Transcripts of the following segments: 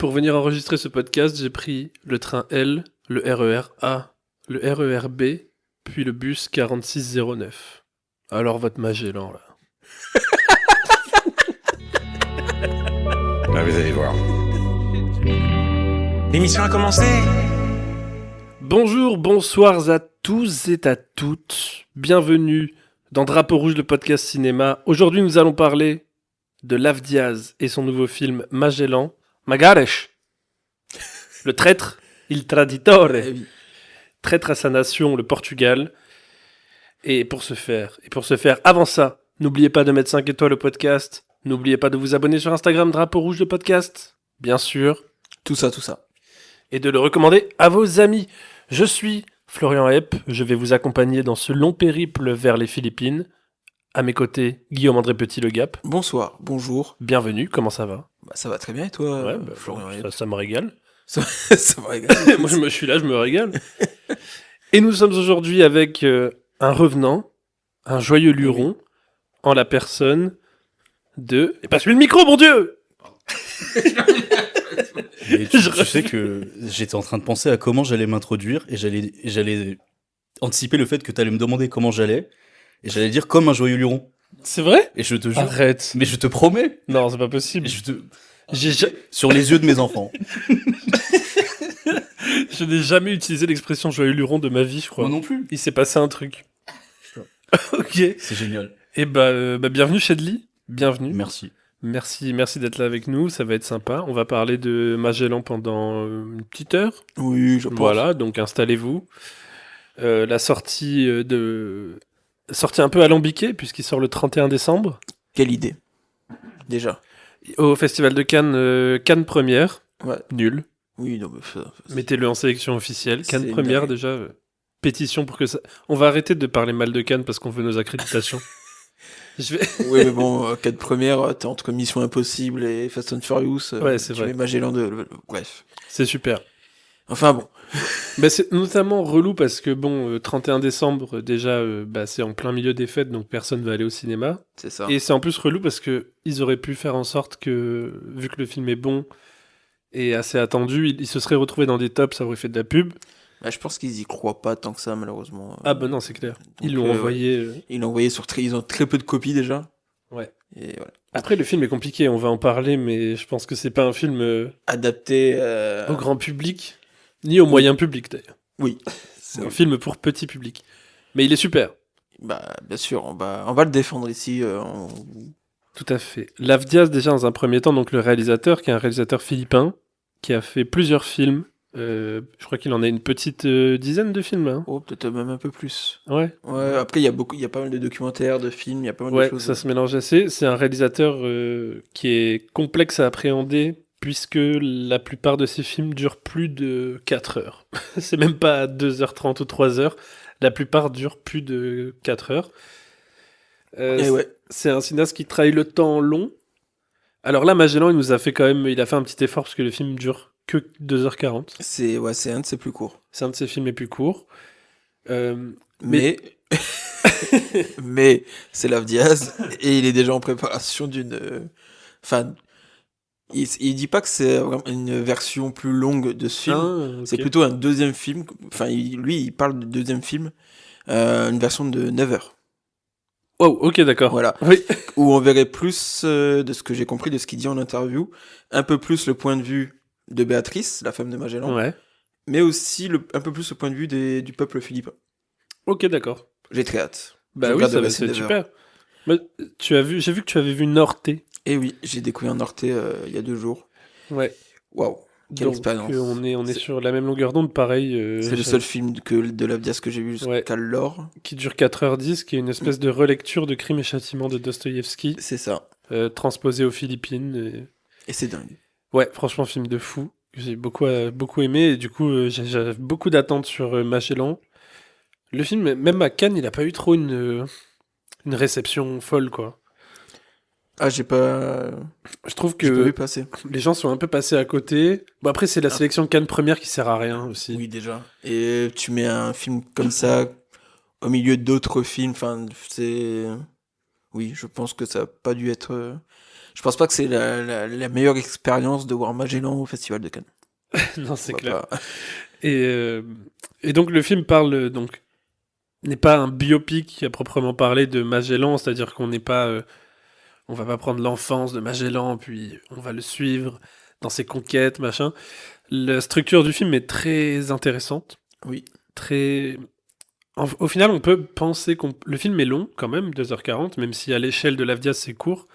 Pour venir enregistrer ce podcast, j'ai pris le train L, le RER A, le RER B, puis le bus 4609. Alors votre Magellan, là. Bah, vous allez voir. L'émission a commencé. Bonjour, bonsoir à tous et à toutes. Bienvenue dans Drapeau Rouge, le podcast cinéma. Aujourd'hui, nous allons parler de Lav Diaz et son nouveau film Magellan. Magares. Le traître, il traditore. Traître à sa nation, le Portugal. Et pour ce faire, avant ça, n'oubliez pas de mettre 5 étoiles au podcast. N'oubliez pas de vous abonner sur Instagram, Drapeau Rouge, le podcast. Bien sûr. Tout ça. Et de le recommander à vos amis. Je suis Florian Hepp, je vais vous accompagner dans ce long périple vers les Philippines. À mes côtés, Guillaume-André Petit, Le Gap. Bonsoir, bonjour. Bienvenue, comment ça va ? Bah, ça va très bien et toi, Ouais, Florian Hepp? ça me régale. Ça me régale. Moi, je suis là, je me régale. Et nous sommes aujourd'hui avec un revenant, un joyeux luron, en la personne de... Et passe-lui le micro, mon Dieu ! Et tu sais que j'étais en train de penser à comment j'allais m'introduire et j'allais anticiper le fait que t'allais me demander comment j'allais et j'allais dire comme un joyeux luron. C'est vrai ? Et je te jure. Arrête. Mais je te promets. Non, c'est pas possible. Sur les yeux de mes enfants. Je n'ai jamais utilisé l'expression joyeux luron de ma vie, je crois. Moi non plus. Il s'est passé un truc. Ok. C'est génial. Et bienvenue Shedley. Bienvenue. Merci. Merci d'être là avec nous, ça va être sympa. On va parler de Magellan pendant une petite heure. Oui, je pense. Voilà, donc installez-vous. La sortie un peu alambiquée, puisqu'il sort le 31 décembre. Quelle idée. Déjà. Au Festival de Cannes, Cannes première. Ouais. Nul. Oui, non, mais Mettez-le en sélection officielle. Cannes C'est première, dingue. déjà. Pétition pour que ça... On va arrêter de parler mal de Cannes parce qu'on veut nos accréditations. Oui, mais bon, 4 premières, t'es entre Mission Impossible et Fast and Furious. Ouais, c'est tu vrai. mets Magellan bref. C'est super. Enfin bon. C'est notamment relou parce que 31 décembre, déjà, c'est en plein milieu des fêtes, donc personne va aller au cinéma. C'est ça. Et c'est en plus relou parce que ils auraient pu faire en sorte que, vu que le film est bon et assez attendu, ils se seraient retrouvés dans des tops, ça aurait fait de la pub. Bah, je pense qu'ils y croient pas tant que ça, malheureusement. Ah non, c'est clair. Donc, Ils l'ont envoyé... Ils l'ont envoyé ils ont très peu de copies déjà. Ouais. Et voilà. Après, le film est compliqué, on va en parler, mais je pense que c'est pas un film Adapté au grand public, ni au moyen public d'ailleurs. Oui. C'est un film pour petit public. Mais il est super. Bah, bien sûr, on va le défendre ici. Tout à fait. Lav Diaz, déjà dans un premier temps, donc le réalisateur, qui est un réalisateur philippin, qui a fait plusieurs films. Je crois qu'il en a une petite dizaine de films. Hein. Oh, peut-être même un peu plus. Ouais. Ouais, après, il y a pas mal de documentaires, de films, il y a pas mal de Ouais, choses. ça se mélange assez. C'est un réalisateur qui est complexe à appréhender, puisque la plupart de ses films durent plus de 4 heures. C'est même pas 2h30 ou 3 heures. La plupart durent plus de 4 heures. Et ouais. C'est un cinéaste qui travaille le temps long. Alors là, Magellan, il a fait un petit effort, parce que le film dure que 2h40. C'est un de ses plus courts. C'est un de ses films les plus courts. Mais mais c'est Lav Diaz et il est déjà en préparation d'une. Enfin, il dit pas que c'est vraiment une version plus longue de ce film. Ah, ok. C'est plutôt un deuxième film. Enfin, il parle de deuxième film, une version de 9 heures. Wow, ok, d'accord. Voilà. Oui. Où on verrait plus, de ce que j'ai compris de ce qu'il dit en interview, un peu plus le point de vue de Béatrice, la femme de Magellan, Ouais. mais aussi un peu plus le point de vue du peuple philippin. Ok, d'accord. J'ai très hâte. Bah Je oui, ça regarderai va ces être 9 super. Mais j'ai vu que tu avais vu Norte. Et oui, j'ai découvert Norte il y a 2 jours. Ouais. Waouh, quelle Donc, expérience. on est C'est- sur la même longueur d'onde, pareil. C'est le seul film de Lav Diaz que j'ai vu jusqu'à Ouais. l'or. Qui dure 4h10, qui est une espèce de relecture de Crime et Châtiment de Dostoïevski, C'est ça. transposé aux Philippines. Et c'est dingue. Ouais, franchement, film de fou. J'ai beaucoup aimé, et du coup, j'ai beaucoup d'attentes sur Magellan. Le film, même à Cannes, il a pas eu trop une réception folle, quoi. Ah, j'ai pas Je trouve vu que passer. les gens sont un peu passés à côté. Bon, après, c'est la sélection de Cannes première qui sert à rien aussi. Oui, déjà. Et tu mets un film comme ça au milieu d'autres films, enfin, c'est... Oui, je pense que ça a pas dû être... Je pense pas que c'est la meilleure expérience de voir Magellan au Festival de Cannes. Non, c'est On va clair. pas- Et donc le film n'est pas un biopic à proprement parler de Magellan, c'est-à-dire qu'on n'est pas, on va pas prendre l'enfance de Magellan puis on va le suivre dans ses conquêtes, machin. La structure du film est très intéressante, Oui. très. Au final, on peut penser le film est long quand même, 2h40, même si à l'échelle de l'Avdiaz c'est court.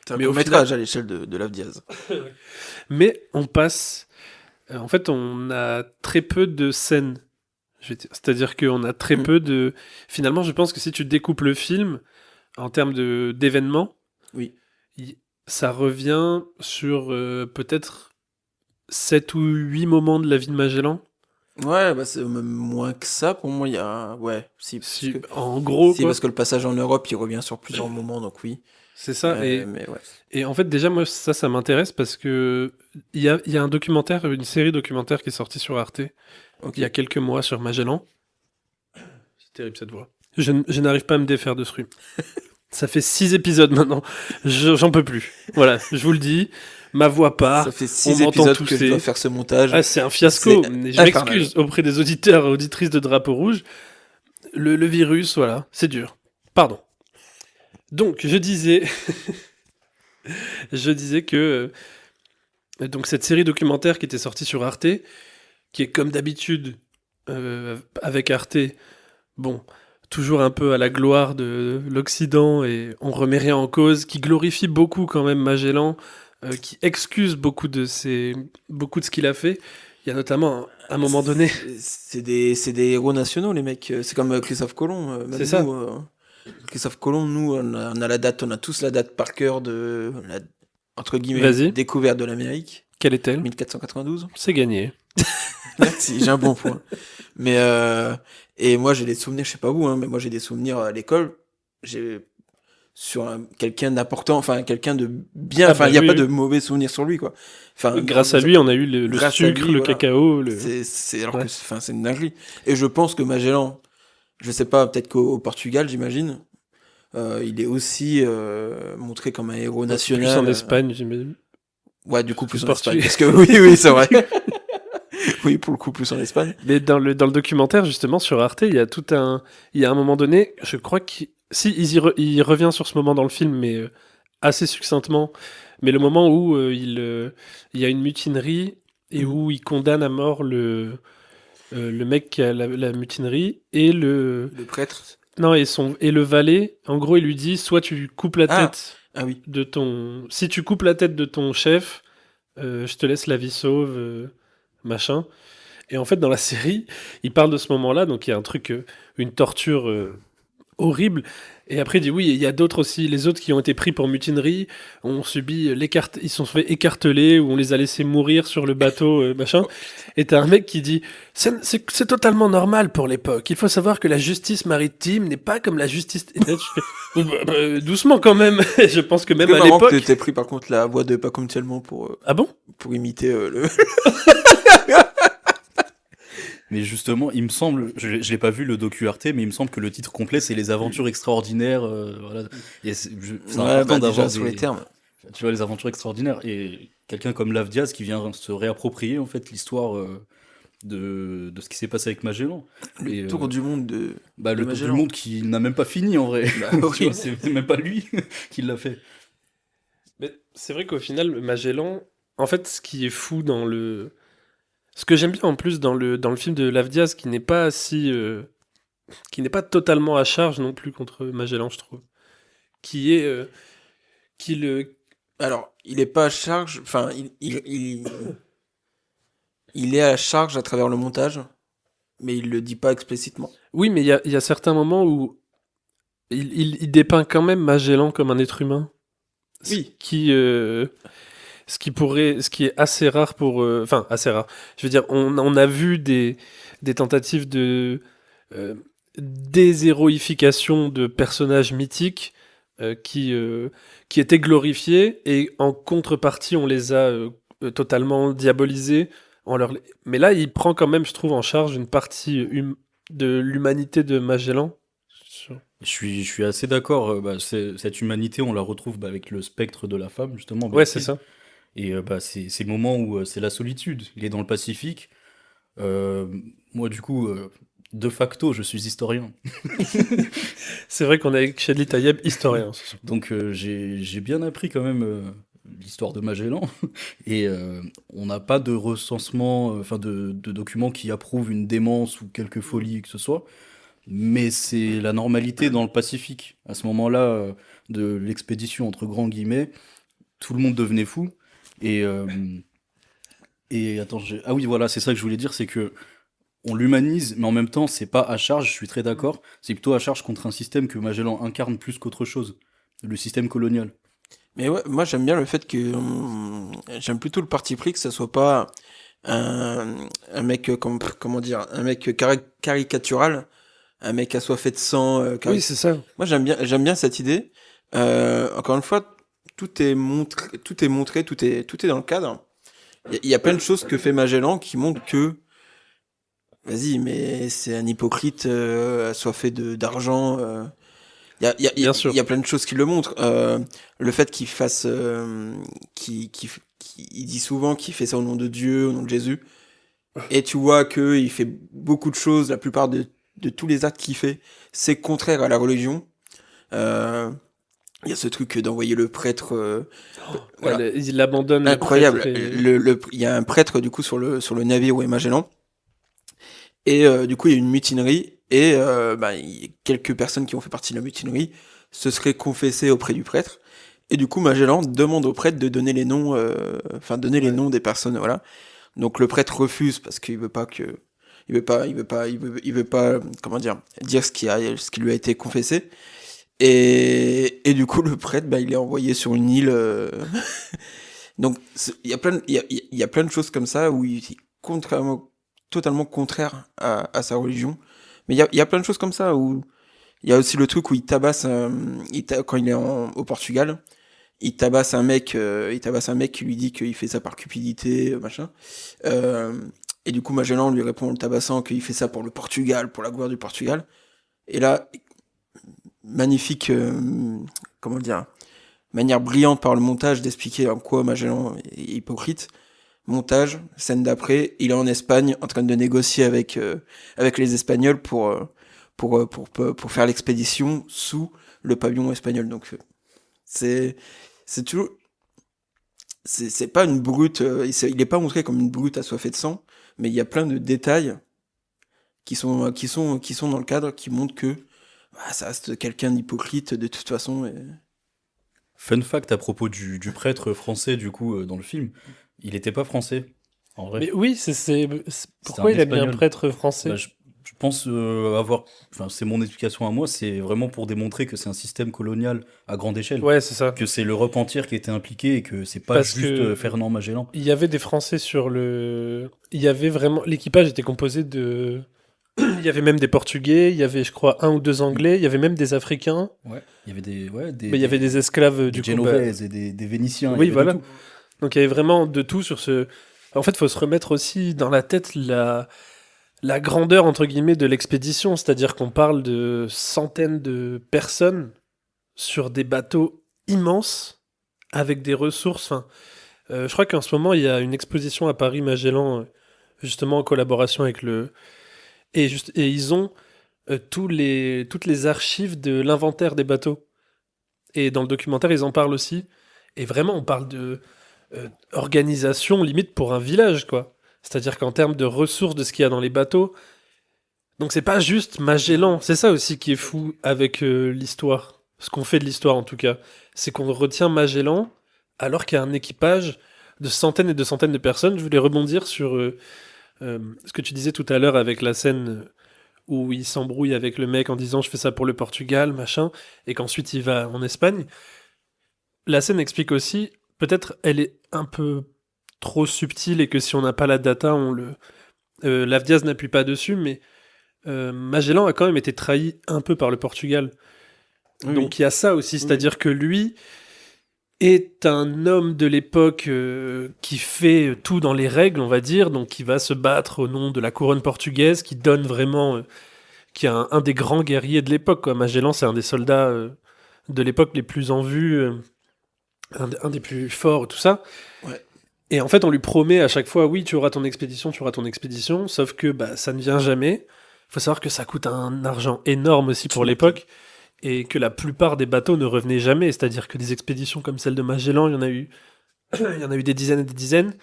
C'est un Mais au court-métrage à l'échelle de Lave Diaz. Mais on passe. En fait, on a très peu de scènes. C'est-à-dire qu'on a très Mm. peu de. Finalement, je pense que si tu découpes le film en termes d'événements, Oui. ça revient sur peut-être 7 ou 8 moments de la vie de Magellan. Ouais, bah c'est même moins que ça. Pour moi, il y a. Ouais, si. En gros, Si, quoi. parce que le passage en Europe, il revient sur plusieurs moments, donc oui. C'est ça. Mais ouais. Et en fait, déjà, moi, ça m'intéresse parce que il y a un documentaire, une série documentaire qui est sortie sur Arte Ok. il y a quelques mois sur Magellan. C'est terrible cette voix. Je n'arrive pas à me défaire de ce rhume. Ça fait 6 épisodes maintenant. J'en peux plus. Voilà, je vous le dis. Ma voix part. Ça fait on 6 m'entend épisodes que tousser. je dois faire ce montage. Ah, c'est un fiasco. C'est Mais je infernal. m'excuse auprès des auditeurs et auditrices de Drapeau Rouge. Le virus, voilà, c'est dur. Pardon. Donc, je disais... je disais que... donc, cette série documentaire qui était sortie sur Arte, qui est comme d'habitude avec Arte, bon, toujours un peu à la gloire de l'Occident et on remet rien en cause, qui glorifie beaucoup quand même Magellan, qui excuse beaucoup de ce qu'il a fait. Il y a notamment un moment donné. C'est des héros nationaux, les mecs. C'est comme Christophe Colomb. Même C'est ça. nous, Christophe Colomb, nous, on a la date, on a tous la date par cœur de la, entre guillemets, Vas-y. découverte de l'Amérique. Quelle est-elle ? 1492. C'est gagné. Merci, j'ai un bon point. Mais et moi j'ai des souvenirs, je sais pas où, hein, mais moi j'ai des souvenirs à l'école. J'ai sur quelqu'un d'important, enfin quelqu'un de bien, Ah enfin bah il y a oui, pas oui. de mauvais souvenirs sur lui quoi. Enfin Grâce à lui, on a eu le grâce à sucre, lui, le voilà. cacao. C'est alors Ouais. que enfin c'est une dinguerie. Et je pense que Magellan, je sais pas, peut-être qu'au Portugal, j'imagine, il est aussi montré comme un héros national. Plus en Espagne, j'imagine. Ouais, du coup plus Au en Espagne, Portugal. parce que oui c'est vrai. Oui, pour le coup plus en Espagne. Mais dans le documentaire, justement, sur Arte, il y a il y a un moment donné, je crois il revient sur ce moment dans le film, mais assez succinctement. Mais le moment où il y a une mutinerie et Mhm. où il condamne à mort le mec qui a la mutinerie et Le prêtre. non, et le valet, en gros, il lui dit, soit tu coupes la Ah. tête Ah oui. si tu coupes la tête de ton chef, je te laisse la vie sauve, machin. Et en fait, dans la série, il parle de ce moment-là, donc il y a un truc, une torture horrible. Et après, il dit oui, il y a d'autres aussi, les autres qui ont été pris pour mutinerie, ont subi ils se sont fait écarteler ou on les a laissés mourir sur le bateau, machin. Et t'as un mec qui dit c'est totalement normal pour l'époque. Il faut savoir que la justice maritime n'est pas comme la justice. Et là, tu fais, doucement quand même. Je pense que même C'est à marrant que l'époque. t'aies pris par contre la voix de Paco Tellement Ah bon? pour imiter le. Mais justement, il me semble, je l'ai pas vu le docu Arte, mais il me semble que le titre complet c'est Les Aventures Extraordinaires. Voilà. Et c'est important d'avoir sur les termes. tu vois, les aventures extraordinaires. Et quelqu'un comme Lave Diaz qui vient se réapproprier en fait l'histoire de ce qui s'est passé avec Magellan. Le Et, tour du monde de. Bah, de le tour du Magellan. monde qui n'a même pas fini en vrai. Bah, Tu oui. vois, c'est même pas lui qui l'a fait. Mais c'est vrai qu'au final, Magellan, en fait, ce qui est fou dans le. Ce que j'aime bien en plus dans le film de Lavdiaz, qui n'est pas qui n'est pas totalement à charge non plus contre Magellan, je trouve. Qui est. Qui le. Alors, il est pas à charge. Enfin, il est à charge à travers le montage, mais il le dit pas explicitement. Oui, mais il y a certains moments où il dépeint quand même Magellan comme un être humain. Oui. Ce qui est assez rare pour, enfin assez rare. Je veux dire, on a vu des tentatives de déshéroïfication de personnages mythiques qui étaient glorifiés et en contrepartie on les a totalement diabolisés. Mais là, il prend quand même, je trouve, en charge une partie de l'humanité de Magellan. sûr. Je suis assez d'accord. Cette humanité, on la retrouve avec le spectre de la femme, justement. Ouais, c'est ça. Et c'est le moment où c'est la solitude. Il est dans le Pacifique. Euh, Moi, du coup, de facto, je suis historien. C'est vrai qu'on est avec Chadli Tayeb, historien. Ce soir. Donc, j'ai bien appris quand même l'histoire de Magellan. Et on n'a pas de recensement, enfin de documents qui approuvent une démence ou quelque folie que ce soit. Mais c'est la normalité dans le Pacifique. À ce moment-là de l'expédition, entre grands guillemets, tout le monde devenait fou. Et, euh, et attends, ah oui, voilà, c'est ça que je voulais dire, c'est que on l'humanise, mais en même temps, c'est pas à charge, je suis très d'accord. C'est plutôt à charge contre un système que Magellan incarne plus qu'autre chose. Le système colonial. Mais ouais, moi j'aime bien le fait que j'aime plutôt le parti pris que ça soit pas un mec comment dire un mec caricatural, un mec assoiffé de sang. Oui, c'est ça. Moi j'aime bien cette idée. Encore une fois, tout est montré, tout est dans le cadre. Il y a plein de choses que fait Magellan qui montrent que vas-y, mais c'est un hypocrite assoiffé d'argent. Bien sûr. Il y a plein de choses qui le montrent. Le fait qu'il fasse, il dit souvent qu'il fait ça au nom de Dieu, au nom de Jésus. Et tu vois que il fait beaucoup de choses. La plupart de tous les actes qu'il fait, c'est contraire à la religion. Euh, il y a ce truc d'envoyer le prêtre. Voilà. Ouais, il abandonne Incroyable. le prêtre et- Il y a un prêtre du coup sur le navire où est Magellan. Et du coup, il y a une mutinerie. Et il y a quelques personnes qui ont fait partie de la mutinerie se seraient confessées auprès du prêtre. Et du coup, Magellan demande au prêtre de donner les noms, donner les noms des personnes, voilà. Donc le prêtre refuse parce qu'il veut pas que, il veut pas, comment dire ce qui lui a été confessé. Et du coup, le prêtre, il est envoyé sur une île. Donc il y a plein de choses comme ça où il est totalement contraire à sa religion. Mais il y a plein de choses comme ça où il y a aussi le truc où il tabasse quand il est au Portugal, il tabasse un mec qui lui dit qu'il fait ça par cupidité, machin. Euh, et du coup, Magellan lui répond en le tabassant qu'il fait ça pour le Portugal, pour la gloire du Portugal. Et là, magnifique, comment dire, manière brillante par le montage d'expliquer en quoi Magellan est hypocrite. Montage, scène d'après, il est en Espagne en train de négocier avec les Espagnols pour faire l'expédition sous le pavillon espagnol. Donc c'est toujours c'est pas une brute, il est pas montré comme une brute assoiffée de sang, mais il y a plein de détails qui sont dans le cadre qui montrent que ça reste quelqu'un d'hypocrite de toute façon. Fun fact à propos du prêtre français, du coup, dans le film, il n'était pas français, en vrai. Mais oui, pourquoi un il a mis un Espagnol. prêtre français? Bah, je pense enfin, c'est mon explication à moi, c'est vraiment pour démontrer que c'est un système colonial à grande échelle. Ouais, c'est ça. Que c'est l'Europe entière qui était impliquée et que c'est pas Parce juste que- Fernand Magellan. Il y avait des Français sur le. Il y avait vraiment. L'équipage était composé de. Il y avait même des Portugais, il y avait, je crois, un ou deux Anglais, il y avait même des Africains, Ouais. Il y avait mais il y avait des esclaves des du coup. Génovaises et des Vénitiens. Oui, il y avait de voilà. tout. Donc il y avait vraiment de tout sur ce. En fait, il faut se remettre aussi dans la tête la grandeur entre guillemets de l'expédition, c'est-à-dire qu'on parle de centaines de personnes sur des bateaux immenses avec des ressources. Enfin, je crois qu'en ce moment il y a une exposition à Paris Magellan, justement en collaboration avec le et ils ont toutes les archives de l'inventaire des bateaux. Et dans le documentaire ils en parlent aussi. Et vraiment on parle de organisation limite pour un village quoi. C'est-à-dire qu'en termes de ressources de ce qu'il y a dans les bateaux, donc c'est pas juste Magellan, c'est ça aussi qui est fou avec l'histoire. Ce qu'on fait de l'histoire en tout cas, c'est qu'on retient Magellan alors qu'il y a un équipage de centaines et de centaines de personnes. Je voulais rebondir sur ce que tu disais tout à l'heure avec la scène où il s'embrouille avec le mec en disant je fais ça pour le Portugal, machin, et qu'ensuite il va en Espagne. La scène explique aussi, peut-être elle est un peu trop subtile et que si on n'a pas la data, on le... L'Avdiaz n'appuie pas dessus, mais Magellan a quand même été trahi un peu par le Portugal. Oui, Donc il y a ça aussi, c'est-à-dire que lui est un homme de l'époque qui fait tout dans les règles, on va dire, donc qui va se battre au nom de la couronne portugaise, qui donne vraiment, qui est un des grands guerriers de l'époque, quoi. Magellan, c'est un des soldats de l'époque les plus en vue, un des plus forts, tout ça. Ouais. Et en fait, on lui promet à chaque fois, oui, tu auras ton expédition, sauf que bah, ça ne vient jamais. Il faut savoir que ça coûte un argent énorme aussi pour l'époque, et que la plupart des bateaux ne revenaient jamais, c'est-à-dire que des expéditions comme celle de Magellan, il y en a eu, il y en a eu des dizaines et des dizaines.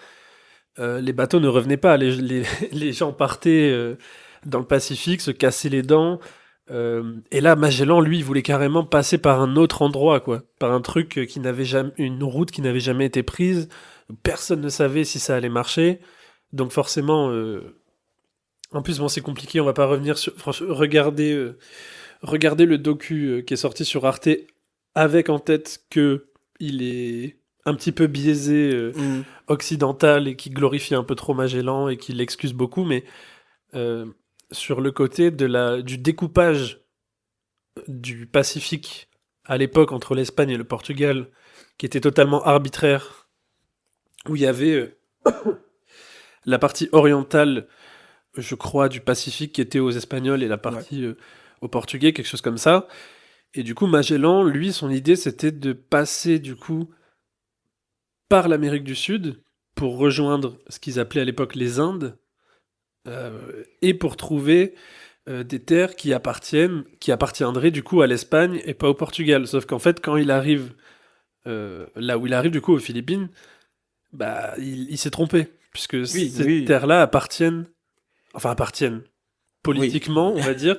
Les bateaux ne revenaient pas, les gens partaient dans le Pacifique, se cassaient les dents, et là, Magellan, lui, il voulait carrément passer par un autre endroit, quoi, par un truc qui n'avait jamais, une route qui n'avait jamais été prise. Personne ne savait si ça allait marcher, donc forcément, en plus, bon, c'est compliqué. On va pas revenir sur. Franchement, regardez le docu qui est sorti sur Arte avec en tête que il est un petit peu biaisé occidental et qui glorifie un peu trop Magellan et qui l'excuse beaucoup, mais sur le côté du découpage du Pacifique à l'époque entre l'Espagne et le Portugal, qui était totalement arbitraire, où il y avait la partie orientale, je crois, du Pacifique qui était aux Espagnols et la partie aux Portugais, quelque chose comme ça. Et du coup, Magellan, lui, son idée, c'était de passer, du coup, par l'Amérique du Sud pour rejoindre ce qu'ils appelaient à l'époque les Indes, et pour trouver des terres qui appartiendraient, du coup, à l'Espagne et pas au Portugal. Sauf qu'en fait, quand il arrive là où il arrive, du coup, aux Philippines, bah, il s'est trompé, puisque ces terres-là appartiennent politiquement, on va dire,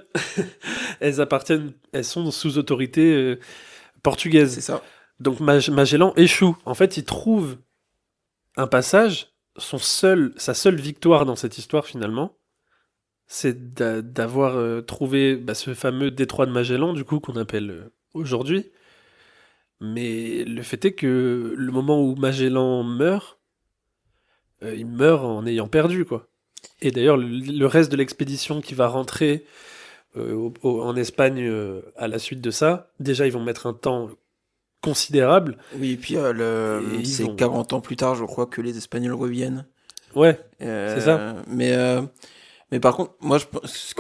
elles sont sous autorité portugaise. C'est ça. Donc Magellan échoue. En fait, il trouve un passage. Sa seule victoire dans cette histoire, finalement, c'est d'avoir trouvé ce fameux détroit de Magellan, du coup, qu'on appelle aujourd'hui. Mais le fait est que le moment où Magellan meurt, il meurt en ayant perdu, quoi. Et d'ailleurs, le reste de l'expédition qui va rentrer en Espagne à la suite de ça, déjà, ils vont mettre un temps considérable. Oui, et puis c'est 40 ans plus tard, je crois, que les Espagnols reviennent. Ouais, c'est ça. Mais par contre, moi, je pense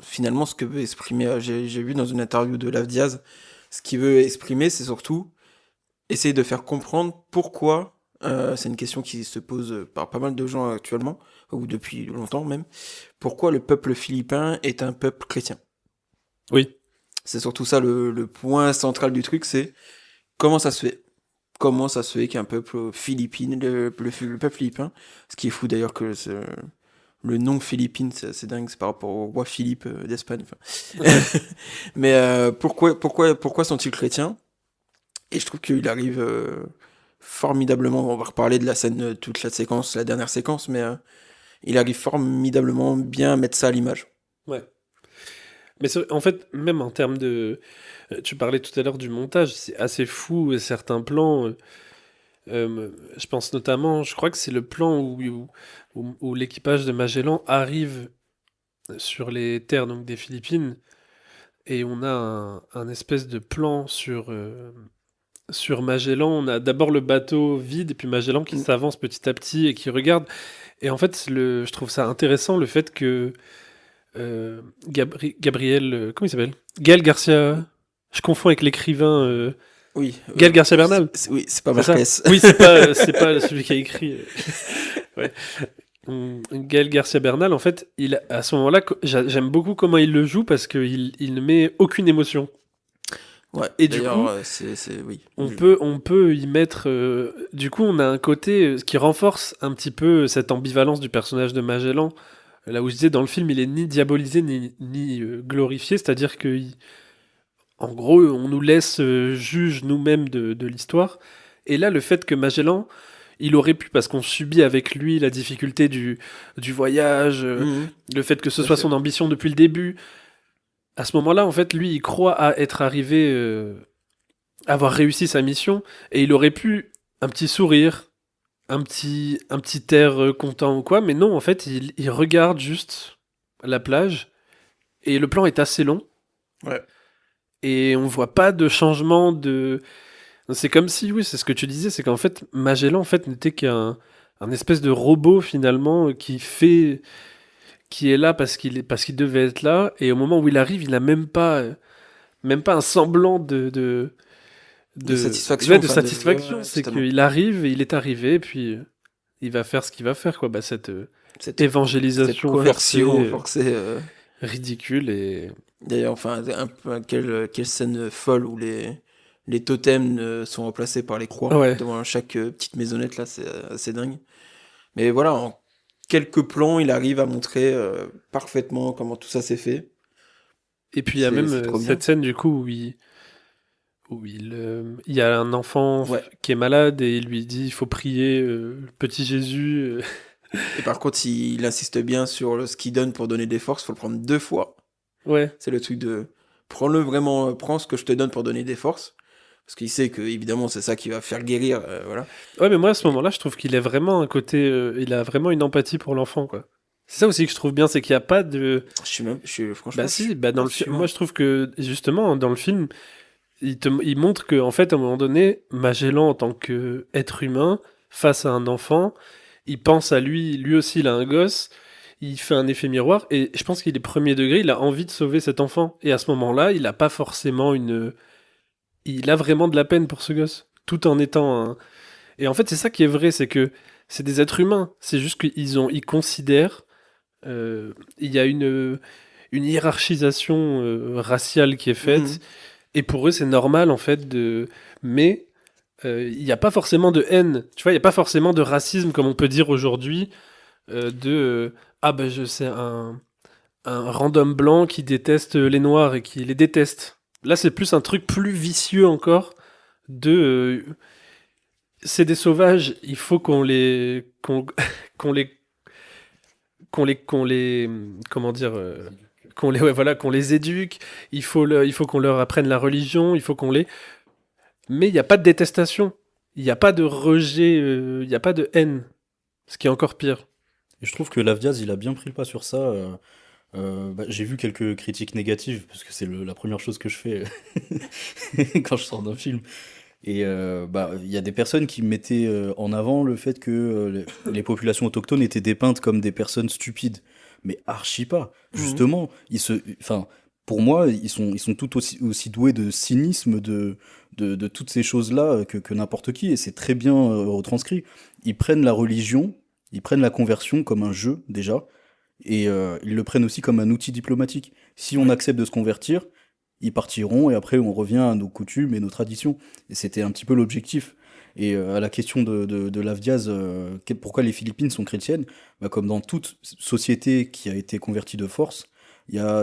finalement, ce que veut exprimer, j'ai vu dans une interview de Lav Diaz, ce qu'il veut exprimer, c'est surtout essayer de faire comprendre pourquoi, c'est une question qui se pose par pas mal de gens actuellement, ou depuis longtemps même, pourquoi le peuple philippin est un peuple chrétien. Oui. C'est surtout ça le point central du truc, c'est comment ça se fait. Comment ça se fait qu'un peuple philippin, le peuple philippin, ce qui est fou d'ailleurs que le nom Philippines, c'est dingue, c'est par rapport au roi Philippe d'Espagne. Mais pourquoi sont-ils chrétiens? Et je trouve qu'il arrive formidablement, on va reparler de la scène, toute la séquence, la dernière séquence, mais il arrive formidablement bien à mettre ça à l'image. Ouais. Mais en fait, même en termes de... Tu parlais tout à l'heure du montage, c'est assez fou, certains plans... je pense notamment, je crois que c'est le plan où l'équipage de Magellan arrive sur les terres donc, des Philippines, et on a un espèce de plan sur Magellan. On a d'abord le bateau vide, et puis Magellan qui s'avance petit à petit et qui regarde. Et en fait, je trouve ça intéressant, le fait que Gabriel... comment il s'appelle? Gaël Garcia... Je confonds avec l'écrivain... Oui. Gaël Garcia Bernal. Oui, c'est pas Marquez. Oui, c'est pas celui qui a écrit. Ouais. Gaël Garcia Bernal, en fait, à ce moment-là, j'aime beaucoup comment il le joue parce qu'il ne met aucune émotion. Ouais. Et du coup, oui. On peut y mettre. Du coup, on a un côté qui renforce un petit peu cette ambivalence du personnage de Magellan. Là où je disais, dans le film, il est ni diabolisé ni glorifié, c'est-à-dire que en gros, on nous laisse juge nous-mêmes de l'histoire. Et là, le fait que Magellan, il aurait pu, parce qu'on subit avec lui la difficulté du voyage, le fait que ce soit son ambition depuis le début, à ce moment-là, en fait, lui, il croit à être arrivé, avoir réussi sa mission, et il aurait pu un petit sourire, un petit air content ou quoi, mais non, en fait, il regarde juste la plage, et le plan est assez long. Ouais. Et on voit pas de changement de... C'est comme si, oui, c'est ce que tu disais, c'est qu'en fait, Magellan, en fait, n'était qu'un espèce de robot, finalement, qui qui est là parce qu'il devait être là, et au moment où il arrive, il a même pas un semblant De satisfaction. ouais, de enfin, satisfaction. ouais, C'est totalement. qu'il arrive, il est arrivé, et puis il va faire ce qu'il va faire, quoi. Bah, cette Cette évangélisation conversion forcée, forcée. ridicule, et D'ailleurs, enfin, quelle scène folle où les totems sont remplacés par les croix ouais. devant chaque petite maisonnette là, c'est assez dingue. Mais voilà, en quelques plans, il arrive à montrer parfaitement comment tout ça s'est fait. Et puis il y a même C'est trop bien. cette scène du coup il y a un enfant Ouais. qui est malade et il lui dit il faut prier petit Jésus. Et par contre, il insiste bien sur ce qu'il donne pour donner des forces, faut le prendre 2 fois. Ouais. C'est le truc de prends-le vraiment, prends ce que je te donne pour donner des forces. Parce qu'il sait que évidemment c'est ça qui va faire guérir, voilà. Ouais, mais moi à ce moment-là, je trouve qu'il est vraiment un côté, il a vraiment une empathie pour l'enfant, quoi. C'est ça aussi que je trouve bien, c'est qu'il n'y a pas de. Franchement, Bah je suis si, bah pas sûr. moi je trouve que justement dans le film, il montre que en fait à un moment donné, Magellan en tant qu'être humain face à un enfant, il pense à lui aussi il a un gosse, il fait un effet miroir et je pense qu'il est premier degré, il a envie de sauver cet enfant et à ce moment-là, il a pas forcément il a vraiment de la peine pour ce gosse, tout en étant un. Et en fait c'est ça qui est vrai, c'est que c'est des êtres humains, c'est juste ils considèrent il y a une hiérarchisation raciale qui est faite Mhm. et pour eux, c'est normal, en fait, de. Mais il n'y a pas forcément de haine, tu vois, il n'y a pas forcément de racisme, comme on peut dire aujourd'hui, ah ben, je sais, un random blanc qui déteste les noirs et qui les déteste. Là, c'est plus un truc plus vicieux encore, de. C'est des sauvages, il faut qu'on les. Qu'on les. Qu'on les. Comment dire. Qu'on les, ouais, voilà, qu'on les éduque, il faut qu'on leur apprenne la religion, il faut qu'on les. Mais il n'y a pas de détestation. Il n'y a pas de rejet, il n'y a pas de haine. Ce qui est encore pire. Et je trouve que Lavdiaz, il a bien pris le pas sur ça. J'ai vu quelques critiques négatives, parce que c'est la première chose que je fais quand je sors d'un film. Et il y a des personnes qui mettaient en avant le fait que les populations autochtones étaient dépeintes comme des personnes stupides. Mais archi pas. Mhm. Justement, enfin, pour moi, ils sont tout aussi doués de cynisme, de toutes ces choses-là que n'importe qui. Et c'est très bien retranscrit. Ils prennent la religion, ils prennent la conversion comme un jeu, déjà. Et ils le prennent aussi comme un outil diplomatique. Si on Ouais. accepte de se convertir, ils partiront et après on revient à nos coutumes et nos traditions. Et c'était un petit peu l'objectif. Et à la question de Lavdiaz, pourquoi les Philippines sont chrétiennes, bah, comme dans toute société qui a été convertie de force,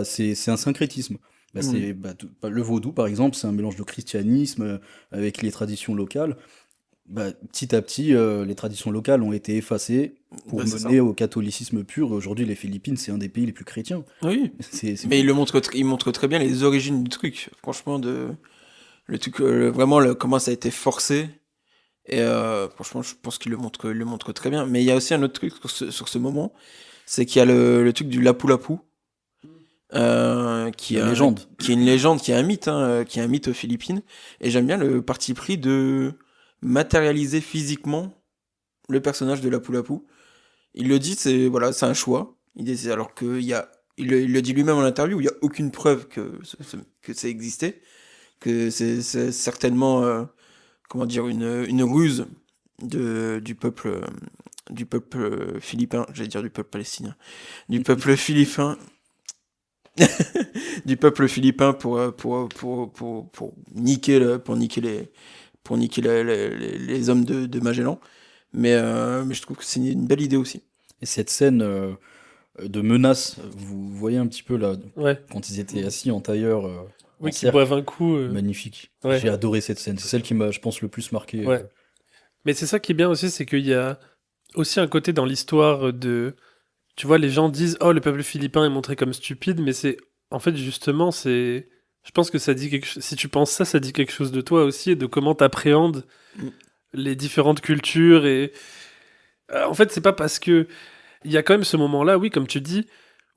c'est un syncrétisme. Mhm. Le vaudou, par exemple, c'est un mélange de christianisme avec les traditions locales. Petit à petit, les traditions locales ont été effacées pour Bah, c'est ça. mener au catholicisme pur. Aujourd'hui, les Philippines, c'est un des pays les plus chrétiens. Oui. C'est Mais fou. il montre très bien les origines du truc. Franchement, le truc, vraiment, comment ça a été forcé. Et franchement, je pense il le montre très bien. Mais il y a aussi un autre truc sur ce moment, c'est qu'il y a le truc du Lapu Lapu, La légende. qui est une légende, qui est un mythe, hein, qui est un mythe aux Philippines. Et j'aime bien le parti pris de matérialiser physiquement le personnage de Lapu Lapu. Il le dit, c'est voilà, c'est un choix. Alors il le dit lui-même en interview, où il n'y a aucune preuve que ça existait, que c'est certainement comment dire une ruse du peuple philippin, j'allais dire du peuple palestinien, du peuple philippin, du peuple philippin pour niquer les hommes de Magellan. Mais je trouve que c'est une belle idée aussi. Et cette scène de menace, vous voyez un petit peu là, Ouais. quand ils étaient assis en tailleur, en Oui, qui cercle, boivent un coup. magnifique. Ouais. J'ai adoré cette scène. C'est celle qui m'a, je pense, le plus marqué. Ouais. Mais c'est ça qui est bien aussi, c'est qu'il y a aussi un côté dans l'histoire de. Tu vois, les gens disent oh, le peuple philippin est montré comme stupide, mais c'est. En fait, justement, c'est. Je pense que ça dit quelque chose. Si tu penses ça, ça dit quelque chose de toi aussi et de comment t'appréhendes Mm. les différentes cultures. Et. En fait, c'est pas parce que. Il y a quand même ce moment-là, oui, comme tu dis,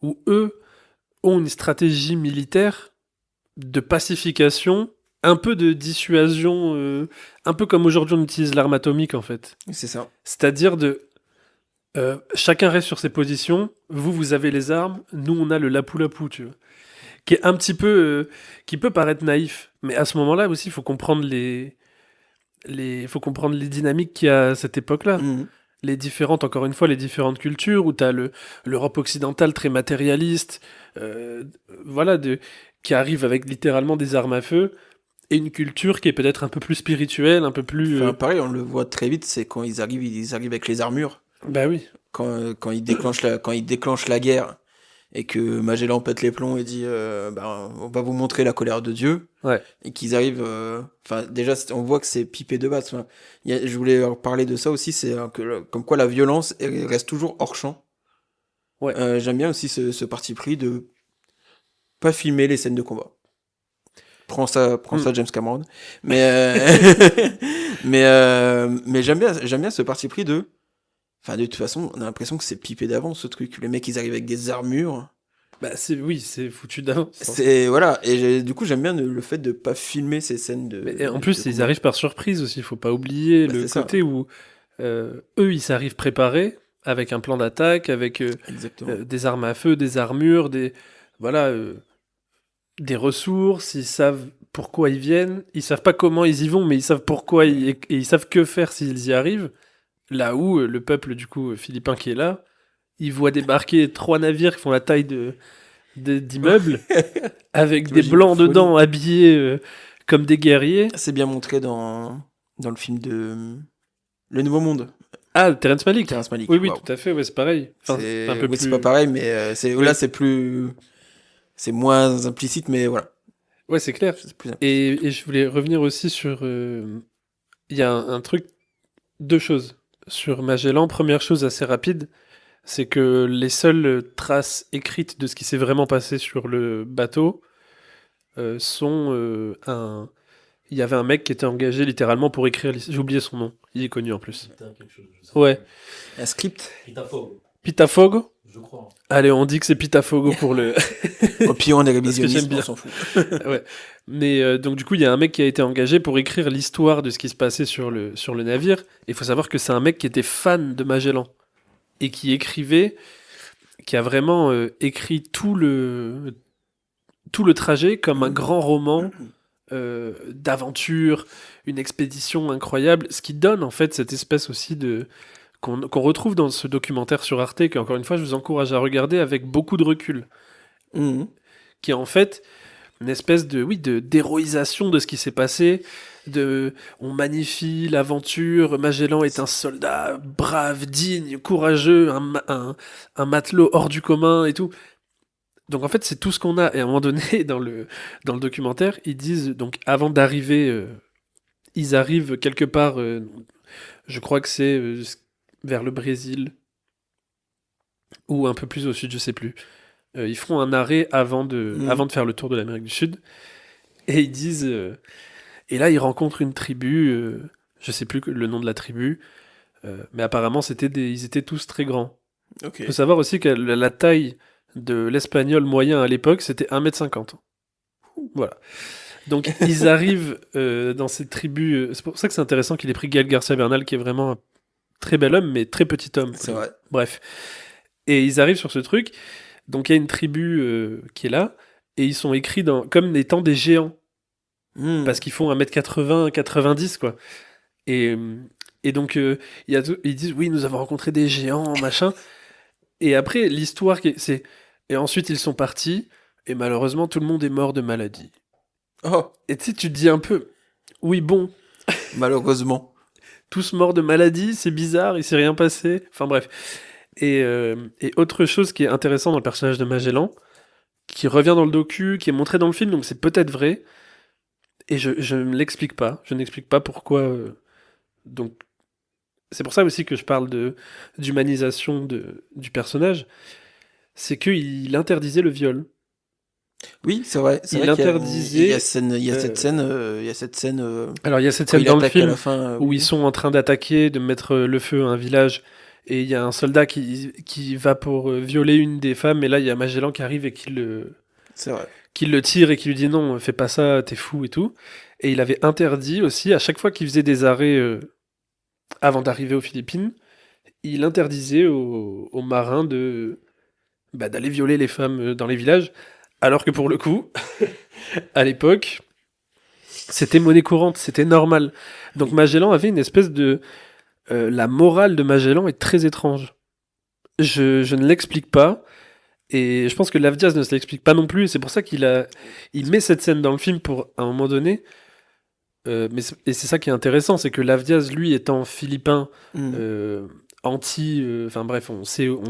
où eux ont une stratégie militaire de pacification, un peu de dissuasion, un peu comme aujourd'hui on utilise l'arme atomique en fait. C'est ça. C'est-à-dire de chacun reste sur ses positions. Vous avez les armes. Nous, on a le lapou-lapou, tu vois. Qui est un petit peu... qui peut paraître naïf. Mais à ce moment-là aussi, il faut comprendre faut comprendre les dynamiques qu'il y a à cette époque-là. Mhm. Encore une fois, les différentes cultures, où tu as l'Europe occidentale très matérialiste, euh, voilà, qui arrive avec littéralement des armes à feu, et une culture qui est peut-être un peu plus spirituelle, un peu plus... Enfin, pareil, on le voit très vite, c'est quand ils arrivent avec les armures. Bah oui. Quand ils déclenchent la guerre et que Magellan pète les plombs et dit on va vous montrer la colère de Dieu. Ouais. Et qu'ils arrivent. Enfin, déjà, on voit que c'est pipé de base. Enfin, je voulais parler de ça aussi, c'est comme quoi la violence elle reste toujours hors champ. Ouais. J'aime bien aussi ce parti pris de pas filmer les scènes de combat. Prends ça, James Cameron. Mais mais j'aime bien ce parti pris de. Enfin, de toute façon, on a l'impression que c'est pipé d'avance ce truc. Les mecs, ils arrivent avec des armures. Bah oui, c'est foutu d'avance. C'est voilà. Et du coup, j'aime bien le fait de pas filmer ces scènes de. Et en plus, ils arrivent par surprise aussi. Faut pas oublier le c'est côté où eux, ils arrivent préparés avec un plan d'attaque, avec Exactement. des armes à feu, des armures, des ressources. Ils savent pourquoi ils viennent. Ils savent pas comment ils y vont, mais ils savent pourquoi et ils savent que faire s'ils y arrivent. Là où le peuple du coup philippin qui est là, il voit débarquer 3 navires qui font la taille d'immeubles avec des T'imagines blancs la folie. dedans habillés comme des guerriers. C'est bien montré dans le film de Le Nouveau Monde. Ah, Terrence Malick. Terrence Malick. Oui, Waouh. tout à fait, ouais, c'est pareil. Enfin, C'est un peu plus... c'est pas pareil, mais Oui. là c'est moins implicite, mais voilà. Ouais, c'est clair. C'est plus Et je voulais revenir aussi sur... Il y a un truc, 2 choses. Sur Magellan, première chose assez rapide, c'est que les seules traces écrites de ce qui s'est vraiment passé sur le bateau sont Il y avait un mec qui était engagé littéralement pour écrire... J'ai oublié son nom. Il est connu en plus. Ouais. un script. Pitafogo. Je crois. Allez, on dit que c'est Pitafogo pour le... Au pire, on est j'aime révisionniste, bien. on s'en fout. Ouais. Mais donc du coup, il y a un mec qui a été engagé pour écrire l'histoire de ce qui se passait sur le navire. Il faut savoir que c'est un mec qui était fan de Magellan et qui écrivait, qui a vraiment écrit tout le trajet comme un grand roman d'aventure, une expédition incroyable, ce qui donne en fait cette espèce aussi de qu'on retrouve dans ce documentaire sur Arte, que encore une fois je vous encourage à regarder avec beaucoup de recul, Mhm. qui est en fait une espèce d'héroïsation de ce qui s'est passé. On magnifie l'aventure. Magellan est un soldat brave, digne, courageux, un matelot hors du commun et tout. Donc en fait, c'est tout ce qu'on a. Et à un moment donné, dans le documentaire, ils disent, donc avant d'arriver, ils arrivent quelque part, je crois que c'est vers le Brésil, ou un peu plus au sud, je sais plus. Ils font un arrêt avant de faire le tour de l'Amérique du Sud. Et ils disent... et là, ils rencontrent une tribu, je sais plus le nom de la tribu, mais apparemment, ils étaient tous très grands. Ok. Il faut savoir aussi que la taille de l'espagnol moyen à l'époque, c'était 1,50 m. Voilà. Donc, ils arrivent dans cette tribu. C'est pour ça que c'est intéressant qu'il ait pris Gaël Garcia Bernal, qui est vraiment un très bel homme, mais très petit homme. C'est vrai. Bref. Et ils arrivent sur ce truc. Donc, il y a une tribu qui est là, et ils sont écrits comme étant des géants. Mhm. Parce qu'ils font 1,80 m, 90, quoi. Et donc, ils disent, oui, nous avons rencontré des géants, machin. Et après, l'histoire, c'est... Et ensuite, ils sont partis, et malheureusement, tout le monde est mort de maladie. Oh, Et tu sais, tu te dis un peu, oui, bon, malheureusement. tous morts de maladie, c'est bizarre, il s'est rien passé. Enfin bref. Et autre chose qui est intéressant dans le personnage de Magellan, qui revient dans le docu, qui est montré dans le film, donc c'est peut-être vrai, et je ne l'explique pas. Je n'explique pas pourquoi... donc, c'est pour ça aussi que je parle d'humanisation du personnage, c'est qu'il interdisait le viol. Oui, c'est vrai. C'est Il vrai qu'il y a- interdisait, il y a cette scène. Alors il y a cette Quand scène il dans le attaque à film la fin. où ils sont en train d'attaquer, de mettre le feu à un village, et il y a un soldat qui va pour violer une des femmes, et là il y a Magellan qui arrive et qui C'est vrai. le tire et qui lui dit non, fais pas ça, t'es fou et tout. Et il avait interdit aussi, à chaque fois qu'il faisait des arrêts avant d'arriver aux Philippines, il interdisait aux marins d'aller violer les femmes dans les villages, alors que pour le coup, à l'époque, c'était monnaie courante, c'était normal. Donc Magellan avait une espèce de... la morale de Magellan est très étrange. Je ne l'explique pas, et je pense que Lavdiaz ne se l'explique pas non plus, et c'est pour ça il met cette scène dans le film pour, à un moment donné, et c'est ça qui est intéressant, c'est que Lavdiaz, lui, étant philippin, Mm. anti... Enfin bref, on sait où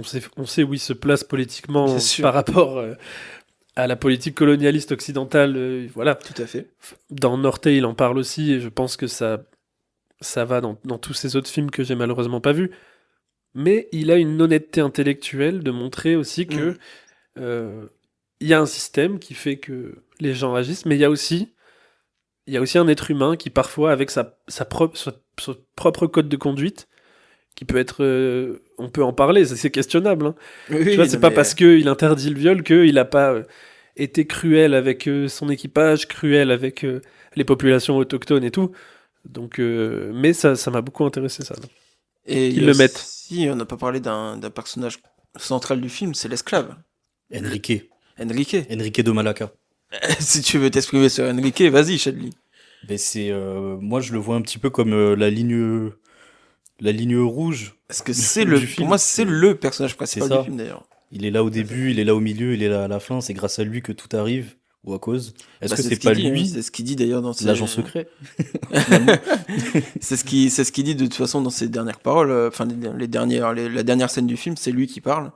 il se place politiquement Bien sûr. par rapport à la politique colonialiste occidentale. Voilà. Tout à fait. Dans Norte, il en parle aussi, et je pense que ça va dans tous ces autres films que j'ai malheureusement pas vus. Mais il a une honnêteté intellectuelle de montrer aussi que Mm. il y a un système qui fait que les gens agissent, mais il y a aussi un être humain qui parfois, avec son propre code de conduite, qui peut être... on peut en parler, c'est questionnable. Hein. Oui, Tu vois, oui, c'est non, pas mais parce qu'il interdit le viol qu'il n'a pas été cruel avec son équipage, cruel avec les populations autochtones et tout. Donc, mais ça m'a beaucoup intéressé, ça. et il y Qu'ils a le mettent. aussi, on n'a pas parlé d'un personnage central du film, c'est l'esclave. Enrique. Enrique. Enrique de Malaca. Si tu veux t'exprimer sur Enrique, vas-y, Chadli. Ben moi, je le vois un petit peu comme la ligne rouge Parce que du pour film. moi, c'est le personnage principal ça. du film d'ailleurs. Il est là au début, il est là au milieu, il est là à la fin. C'est grâce à lui que tout arrive, ou à cause. Est-ce Bah, que c'est c'est ce qu'il pas dit, hein, lui, c'est ce qu'il dit d'ailleurs dans ses... l'agent secret? c'est ce qu'il dit de toute façon dans ses dernières paroles. Enfin, la dernière scène du film, c'est lui qui parle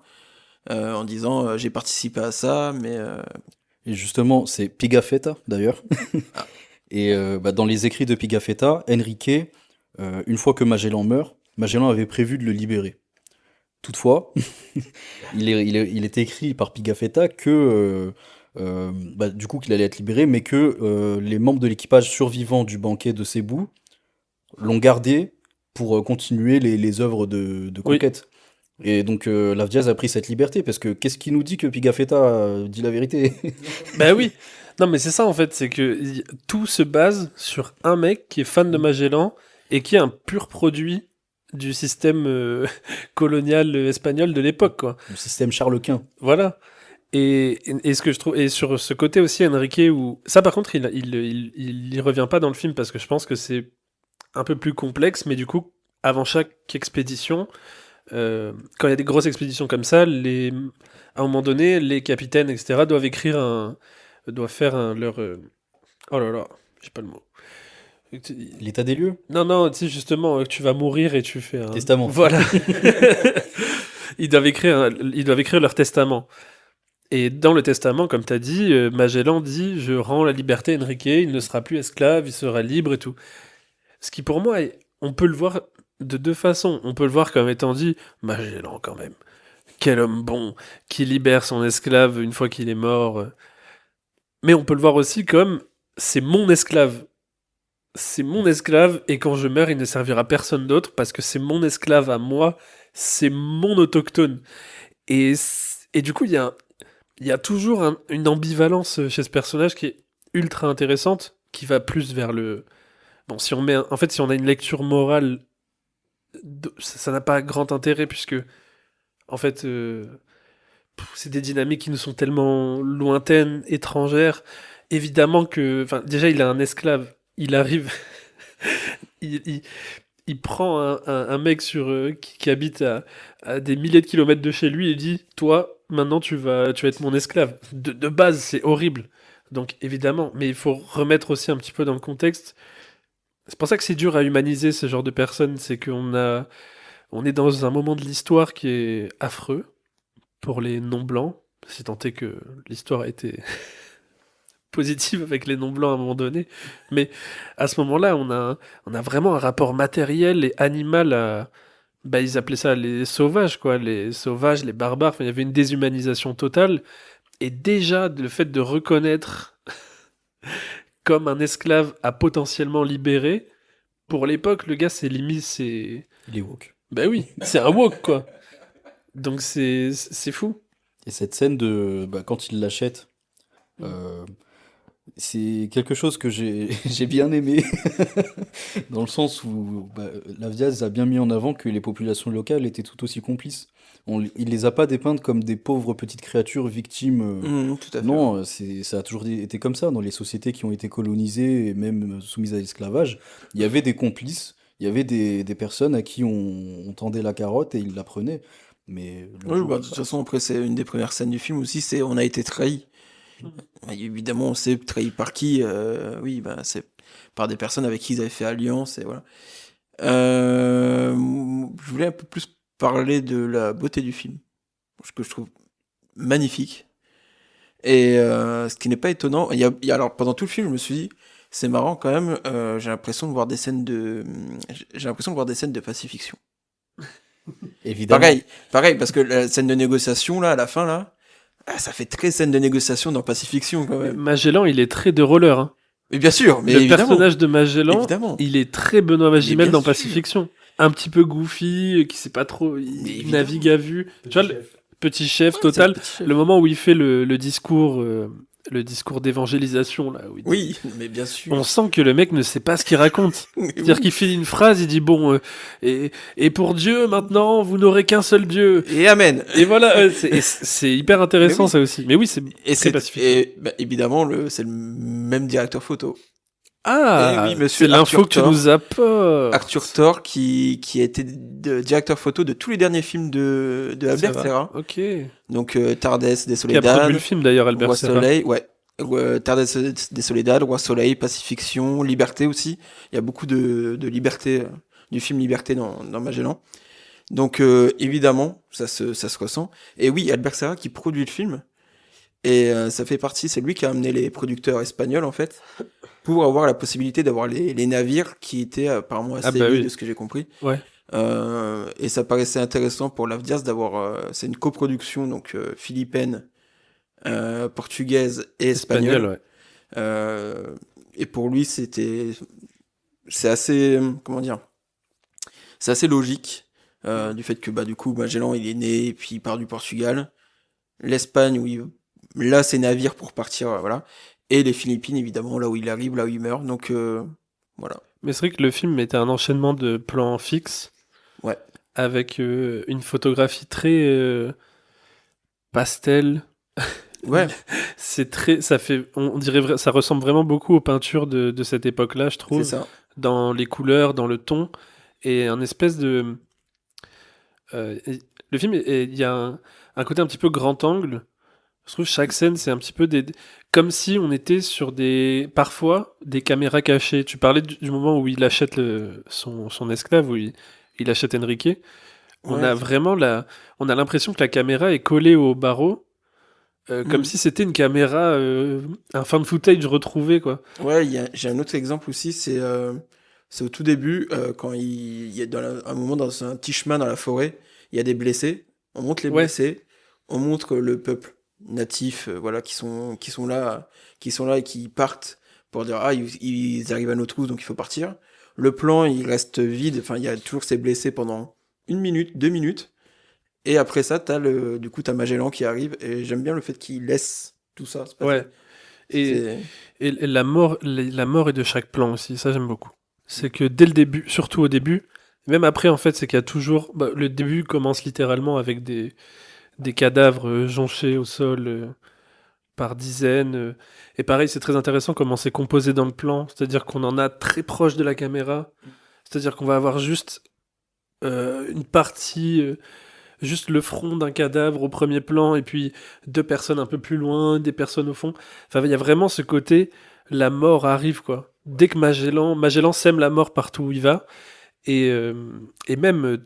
en disant j'ai participé à ça, mais Et justement, c'est Pigafetta, d'ailleurs. Ah. Et dans les écrits de Pigafetta, Enrique, une fois que Magellan meurt, Magellan avait prévu de le libérer. Toutefois, il est écrit par Pigafetta que, du coup, qu'il allait être libéré, mais que les membres de l'équipage survivant du banquet de Cebu l'ont gardé pour continuer les œuvres de Oui. conquête. Et donc, Lavdiaz a pris cette liberté, parce que qu'est-ce qui nous dit que Pigafetta dit la vérité? Ben oui. Non, mais c'est ça en fait, c'est que tout se base sur un mec qui est fan de Magellan et qui est un pur produit du système colonial espagnol de l'époque, quoi. Le système Charles Quint. Voilà. Et ce que je trouve, et sur ce côté aussi, Enrique, où ça par contre, il y revient pas dans le film parce que je pense que c'est un peu plus complexe, mais du coup, avant chaque expédition, quand il y a des grosses expéditions comme ça, à un moment donné, les capitaines, etc., doivent faire leur, oh là là, j'ai pas le mot. L'état des lieux? Non, non, tu sais, justement, tu vas mourir et tu fais un... Testament. Voilà. Ils doivent écrire leur testament. Et dans le testament, comme tu as dit, Magellan dit « Je rends la liberté à Enrique, il ne sera plus esclave, il sera libre et tout ». Ce qui pour moi, on peut le voir de deux façons. On peut le voir comme étant dit « Magellan quand même, quel homme bon, qui libère son esclave une fois qu'il est mort ». Mais on peut le voir aussi comme « C'est mon esclave ». C'est mon esclave et quand je meurs, il ne servira à personne d'autre parce que c'est mon esclave à moi, c'est mon autochtone. Et du coup, il y a toujours une ambivalence chez ce personnage qui est ultra intéressante, qui va plus vers le... Bon, si on a une lecture morale, ça n'a pas grand intérêt puisque, en fait, c'est des dynamiques qui nous sont tellement lointaines, étrangères. Évidemment que... Enfin, déjà, il a un esclave. Il arrive... il prend un mec qui habite à des milliers de kilomètres de chez lui et dit toi maintenant tu vas être mon esclave de base c'est horrible donc évidemment mais il faut remettre aussi un petit peu dans le contexte c'est pour ça que c'est dur à humaniser ce genre de personnes c'est on est dans un moment de l'histoire qui est affreux pour les non blancs si tant est que l'histoire a été positive avec les non-blancs à un moment donné. Mais à ce moment-là, on a vraiment un rapport matériel et animal à... Bah, ils appelaient ça les sauvages, quoi. Les sauvages, les barbares. Enfin, il y avait une déshumanisation totale. Et déjà, le fait de reconnaître comme un esclave à potentiellement libérer, pour l'époque, le gars, c'est limite, c'est... Il est woke. Bah oui, c'est un woke, quoi. Donc c'est fou. Et cette scène de quand il l'achète, euh, C'est quelque chose que j'ai j'ai bien aimé, dans le sens où Lavdiaz a bien mis en avant que les populations locales étaient tout aussi complices. Il les a pas dépeintes comme des pauvres petites créatures victimes. Tout à fait. Ouais. Non, ça a toujours été comme ça dans les sociétés qui ont été colonisées et même soumises à l'esclavage. Il y avait des complices, il y avait des personnes à qui on tendait la carotte et ils la prenaient. Mais le Oui, jour, bah, de toute façon, après, c'est une des premières scènes du film aussi, c'est on a été trahi. Et évidemment, on sait trahi par qui. Oui, bah, c'est par des personnes avec qui ils avaient fait alliance, et voilà. Je voulais un peu plus parler de la beauté du film, ce que je trouve magnifique. Et ce qui n'est pas étonnant, alors pendant tout le film, je me suis dit, c'est marrant quand même, j'ai l'impression de voir des scènes j'ai l'impression de voir des scènes de pacifiction. évidemment. Pareil, parce que la scène de négociation, là, à la fin, là, ça fait très scène de négociation dans Pacifiction, quand même. Magellan, il est très de roller. Hein. Mais bien sûr, mais Le évidemment, personnage de Magellan, évidemment. il est très Benoît Magimel bien dans sûr. Pacifiction. Un petit peu goofy, qui sait pas trop, Mais il évidemment. navigue à vue. Tu vois, le petit chef Ouais, total. c'est le petit chef. Le moment où il fait le discours d'évangélisation, là, où il dit- Oui, mais bien sûr. on sent que le mec ne sait pas ce qu'il raconte. Oui. C'est-à-dire qu'il finit une phrase, il dit bon, et pour Dieu maintenant, vous n'aurez qu'un seul Dieu. Et amen. Et voilà, c'est hyper intéressant Mais oui. ça aussi. Mais oui, c'est Et très pacifique. bah, évidemment, c'est le même directeur photo. Ah, Eh oui, monsieur c'est l'info Arthur que tu Thor. nous apportes. Arthur Thor, qui a été directeur photo de tous les derniers films de Ça Albert va. Serra. Ok. Donc, Tardes des Qui a Soledad, produit le film d'ailleurs, Albert Roi Serra. Soleil, ouais. Tardes des Soledad, Roi Soleil, Pacifiction, Liberté aussi. Il y a beaucoup de liberté, du film Liberté dans Magellan. Donc, évidemment, ça se ressent. Et oui, Albert Serra qui produit le film. Et ça fait partie, c'est lui qui a amené les producteurs espagnols, en fait, pour avoir la possibilité d'avoir les navires qui étaient apparemment assez Ah bah élevés, oui. de ce que j'ai compris. Ouais. Et ça paraissait intéressant pour l'Avdias d'avoir. C'est une coproduction, donc philippine, portugaise et espagnole. Espagnol, ouais. Et pour lui, c'est assez, comment dire, c'est assez logique du fait que bah du coup Magellan il est né et puis il part du Portugal, l'Espagne où là c'est navire pour partir, voilà, et les Philippines évidemment là où il arrive, là où il meurt. Donc voilà. Mais c'est vrai que le film était un enchaînement de plans fixes Ouais. avec une photographie très pastel. Ouais. C'est très, ça fait, on dirait, ça ressemble vraiment beaucoup aux peintures de cette époque-là, je C'est trouve, ça. dans les couleurs, dans le ton, et un espèce de. Le film, il y a un côté un petit peu grand angle. Je trouve que chaque scène, c'est un petit peu comme si on était sur parfois, des caméras cachées. Tu parlais du moment où il achète son esclave, où il achète Enrique. On Ouais. a vraiment on a l'impression que la caméra est collée au barreau, comme Mhm. si c'était une caméra, un fan footage retrouvé, quoi. Ouais, j'ai un autre exemple aussi, c'est au tout début, quand il y a un moment dans un petit chemin dans la forêt, il y a des blessés, on montre les Ouais. blessés, on montre le peuple natif, voilà, qui sont là et qui partent pour dire, ah, ils arrivent à nos trousses, donc il faut partir. Le plan, il reste vide, enfin, il y a toujours ces blessés pendant 1 minute, 2 minutes, et après ça, du coup, t'as Magellan qui arrive, et j'aime bien le fait qu'il laisse tout ça se passer. Ouais. Et, C'est- et la mort est de chaque plan aussi, ça j'aime beaucoup. C'est que dès le début, surtout au début, même après en fait, c'est qu'il y a toujours. Le début commence littéralement avec des cadavres jonchés au sol par dizaines. Et pareil, c'est très intéressant comment c'est composé dans le plan, c'est-à-dire qu'on en a très proche de la caméra, c'est-à-dire qu'on va avoir juste une partie, juste le front d'un cadavre au premier plan, et puis deux personnes un peu plus loin, des personnes au fond. Enfin, il y a vraiment ce côté, la mort arrive, quoi. Dès que Magellan sème la mort partout où il va, et, et même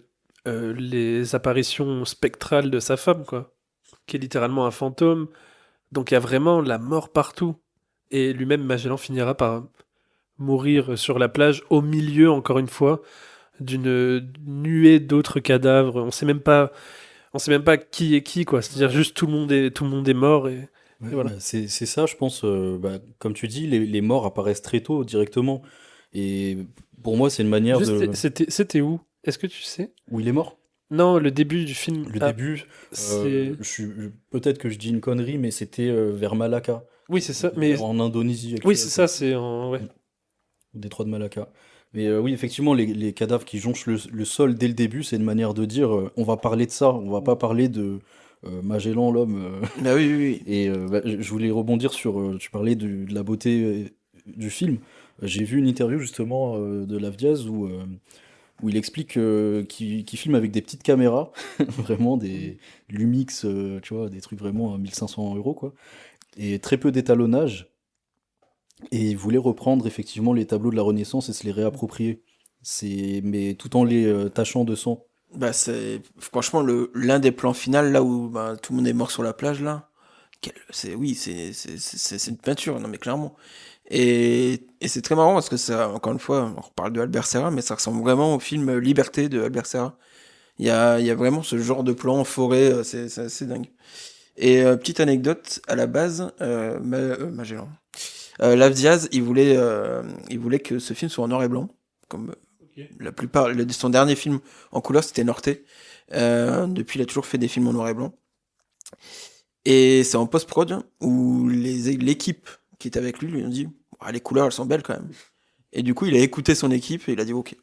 les apparitions spectrales de sa femme, quoi, qui est littéralement un fantôme. Donc il y a vraiment la mort partout. Et lui-même, Magellan finira par mourir sur la plage, au milieu, encore une fois, d'une nuée d'autres cadavres. On sait même pas qui est qui, quoi. C'est-à-dire juste tout le monde est mort et Ouais, voilà. c'est ça, je pense. Comme tu dis, les morts apparaissent très tôt directement. Et pour moi, c'est une manière de. Juste, c'était où? Est-ce que tu sais? Où il est mort? Non, le début du film. Le Ah, début, c'est. peut-être que je dis une connerie, mais c'était vers Malacca. Oui, c'est ça. Mais En Indonésie oui, actuelle, c'est quoi. ça. C'est en... ouais. Au détroit de Malacca. Mais oui, effectivement, les cadavres qui jonchent le sol dès le début, c'est une manière de dire on va parler de ça, on va pas parler de Magellan, l'homme. Bah oui, oui, oui. Et je voulais rebondir sur. Tu parlais de la beauté du film. J'ai vu une interview justement de Lavdiaz où il explique qu'il filme avec des petites caméras, vraiment des Lumix, tu vois, des trucs vraiment à 1500 € quoi. Et très peu d'étalonnage. Et il voulait reprendre effectivement les tableaux de la Renaissance et se les réapproprier. Mais tout en les tachant de sang. Bah c'est franchement l'un des plans finaux là où bah, tout le monde est mort sur la plage là. C'est oui, c'est une peinture, non mais clairement. Et c'est très marrant parce que ça, encore une fois, on reparle de Albert Serra, mais ça ressemble vraiment au film Liberté de Albert Serra. Il y a vraiment ce genre de plan en forêt, c'est dingue. Et petite anecdote, à la base, Magellan. Lav Diaz, il voulait que ce film soit en noir et blanc, comme la plupart. Son dernier film en couleur, c'était Norte. Depuis, il a toujours fait des films en noir et blanc. Et c'est en post-prod où l'équipe qui était avec lui lui ont dit ah, les couleurs, elles sont belles quand même. Et du coup, il a écouté son équipe et il a dit ok.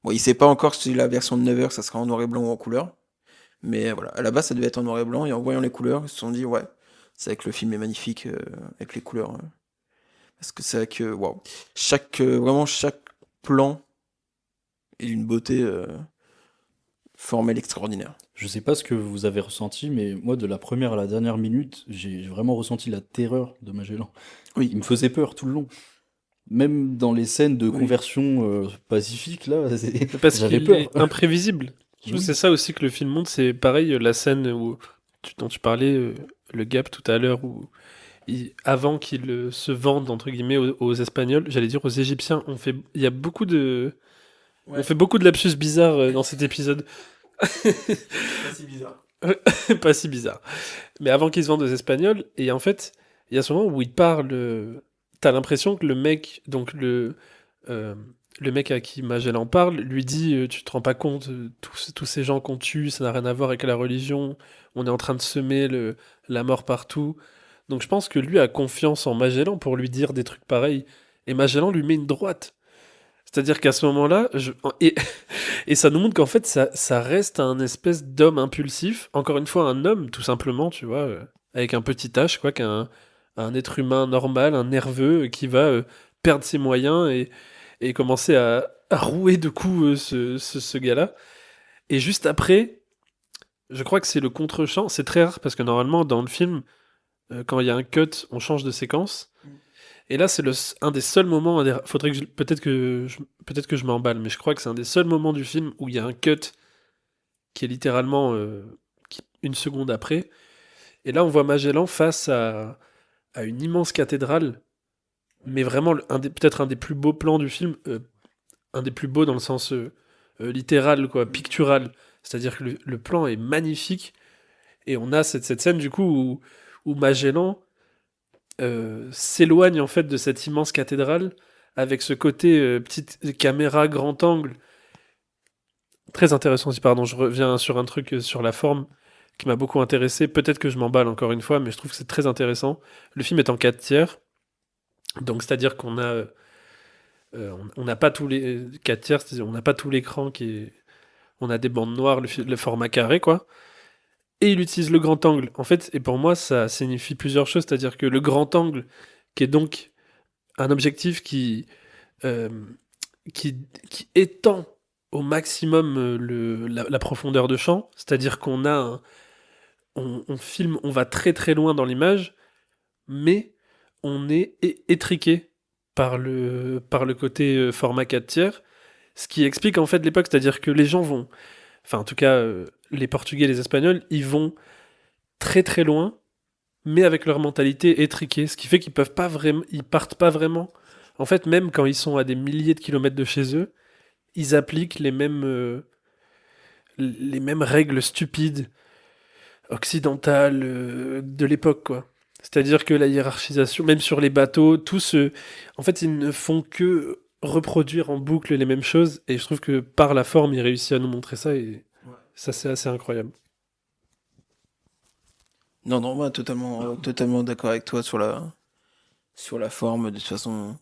Bon, il sait pas encore si la version de 9h, ça sera en noir et blanc ou en couleur. Mais voilà, à la base, ça devait être en noir et blanc. Et en voyant les couleurs, ils se sont dit ouais, c'est vrai que le film est magnifique avec les couleurs. Parce que c'est vrai que waouh, vraiment chaque plan est d'une beauté formelle extraordinaire. Je sais pas ce que vous avez ressenti, mais moi, de la première à la dernière minute, j'ai vraiment ressenti la terreur de Magellan. Oui, Il me faisait peur tout le long. Même dans les scènes de oui, conversion pacifique, là, Parce j'avais qu'il est peur. imprévisible. Je trouve que Oui. c'est ça aussi que le film montre. C'est pareil, la scène dont tu parlais, le gap tout à l'heure, où avant qu'ils se vendent, entre guillemets, aux Espagnols, j'allais dire aux Égyptiens, il y a beaucoup de... On ouais, fait beaucoup de lapsus bizarres dans cet épisode. c'est si bizarre. Pas si bizarre. Mais avant qu'ils se vendent aux Espagnols, et en fait, il y a ce moment où il parle. T'as l'impression que le mec, donc euh, le mec à qui Magellan parle, lui dit tu te rends pas compte, tous ces gens qu'on tue, ça n'a rien à voir avec la religion, on est en train de semer la mort partout. Donc je pense que lui a confiance en Magellan pour lui dire des trucs pareils. Et Magellan lui met une droite. C'est-à-dire qu'à ce moment-là, et ça nous montre qu'en fait, ça reste un espèce d'homme impulsif. Encore une fois, un homme, tout simplement, tu vois, avec un petit H, quoi, un être humain normal, un nerveux, qui va perdre ses moyens et commencer à rouer de coups ce gars-là. Et juste après, je crois que c'est le contre-champ. C'est très rare parce que normalement, dans le film, quand il y a un cut, on change de séquence. Et là, c'est un des seuls moments. Faudrait que peut-être que je m'emballe, mais je crois que c'est un des seuls moments du film où il y a un cut qui est littéralement une seconde après. Et là, on voit Magellan face à une immense cathédrale, mais vraiment peut-être un des plus beaux plans du film, un des plus beaux dans le sens littéral, quoi, pictural. C'est-à-dire que le plan est magnifique et on a cette scène du coup où Magellan s'éloigne en fait de cette immense cathédrale avec ce côté petite caméra grand angle très intéressant aussi. Pardon, je reviens sur un truc sur la forme qui m'a beaucoup intéressé. Peut-être que je m'emballe encore une fois, mais je trouve que c'est très intéressant. Le film est en 4 tiers, donc c'est-à-dire qu'on a on n'a pas tous les 4 tiers, c'est-à-dire on n'a pas tout l'écran qui est on a des bandes noires, le format carré quoi. Et il utilise le grand angle. En fait, et pour moi, ça signifie plusieurs choses, c'est-à-dire que le grand angle, qui est donc un objectif euh, qui étend au maximum la profondeur de champ, c'est-à-dire on filme, on va très très loin dans l'image, mais on est étriqué par le côté format 4 tiers, ce qui explique en fait l'époque, c'est-à-dire que les gens vont, enfin en tout cas les Portugais et les Espagnols, ils vont très très loin, mais avec leur mentalité étriquée, ce qui fait qu'ils peuvent pas vraiment, ils partent pas vraiment. En fait, même quand ils sont à des milliers de kilomètres de chez eux, ils appliquent les mêmes règles stupides, occidentales de l'époque, quoi. C'est-à-dire que la hiérarchisation, même sur les bateaux, en fait, ils ne font que reproduire en boucle les mêmes choses, et je trouve que par la forme, il réussit à nous montrer ça, et Ouais. ça, c'est assez incroyable. Non, non, bah, totalement d'accord avec toi sur la forme. De toute façon,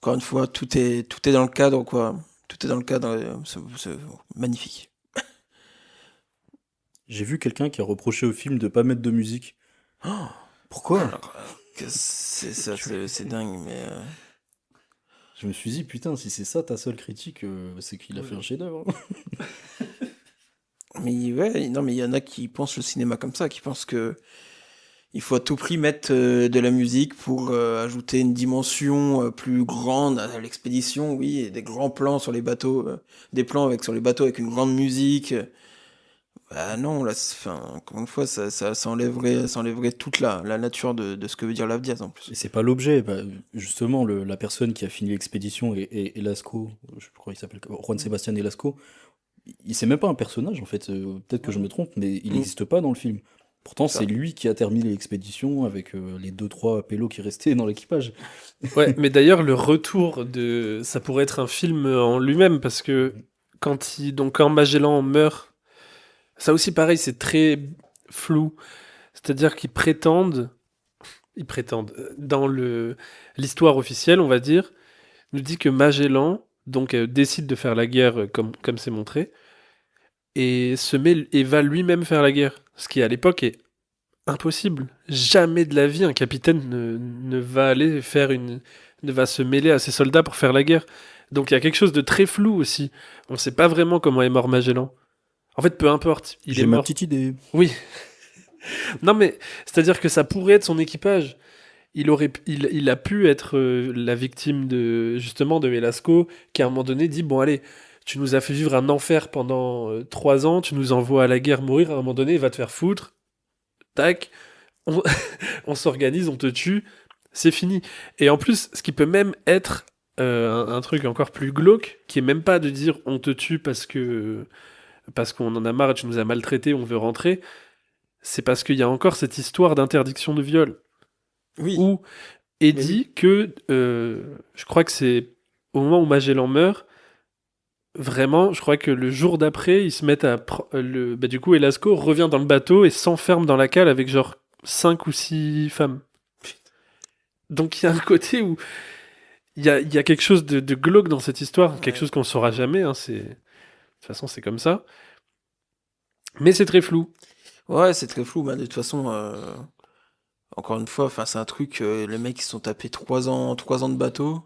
encore une fois, tout est dans le cadre, quoi. Tout est dans le cadre. C'est magnifique. J'ai vu quelqu'un qui a reproché au film de pas mettre de musique. Oh, Pourquoi? alors, c'est dingue, mais. Je me suis dit, putain, si c'est ça ta seule critique, c'est qu'il a fait un chef-d'œuvre, hein. Mais ouais, non, mais il y en a qui pensent le cinéma comme ça, qui pensent que il faut à tout prix mettre de la musique pour ajouter une dimension plus grande à l'expédition, oui, et des grands plans sur les bateaux, des plans sur les bateaux avec une grande musique. Bah non, là, enfin, encore une fois, ça enlèverait toute la nature de ce que veut dire l'Avdiaz en plus. Et c'est pas l'objet. Bah, justement, la personne qui a fini l'expédition et Lasco, je crois qu'il s'appelle Juan Sebastián Lasco, c'est même pas un personnage en fait. Peut-être que je me trompe, mais il Mm. n'existe pas dans le film. Pourtant, Ça. c'est lui qui a terminé l'expédition avec les 2-3 pélos qui restaient dans l'équipage. Ouais, mais d'ailleurs, le retour de. Ça pourrait être un film en lui-même, parce que quand Magellan meurt, ça aussi pareil, c'est très flou. C'est-à-dire ils prétendent, dans l'histoire officielle, on va dire, nous dit que Magellan donc décide de faire la guerre comme c'est montré et va lui-même faire la guerre, ce qui à l'époque est impossible. Jamais de la vie un capitaine ne va aller ne va se mêler à ses soldats pour faire la guerre. Donc il y a quelque chose de très flou aussi. On ne sait pas vraiment comment est mort Magellan. En fait, peu importe, il est J'ai ma mort. petite idée. Oui. Non mais c'est-à-dire que ça pourrait être son équipage. Il a pu être la victime justement de Velasco, qui à un moment donné dit, bon allez, tu nous as fait vivre un enfer pendant 3 ans, tu nous envoies à la guerre mourir, à un moment donné, va te faire foutre, tac, on, on s'organise, on te tue, c'est fini. Et en plus, ce qui peut même être un truc encore plus glauque, qui est même pas de dire on te tue parce qu'on en a marre et tu nous as maltraités, on veut rentrer, c'est parce qu'il y a encore cette histoire d'interdiction de viol Oui, où est mais oui. dit que, je crois que c'est au moment où Magellan meurt, vraiment, je crois que le jour d'après, ils se mettent bah, du coup, Elasco revient dans le bateau et s'enferme dans la cale avec genre 5 ou 6 femmes. Donc il y a un côté où il y a quelque chose de glauque dans cette histoire, quelque Ouais. chose qu'on saura jamais, hein, de toute façon c'est comme ça. Mais c'est très flou. Ouais, c'est très flou. Bah, de toute façon, encore une fois, enfin, c'est un truc. Les mecs, ils se sont tapés 3 ans de bateau,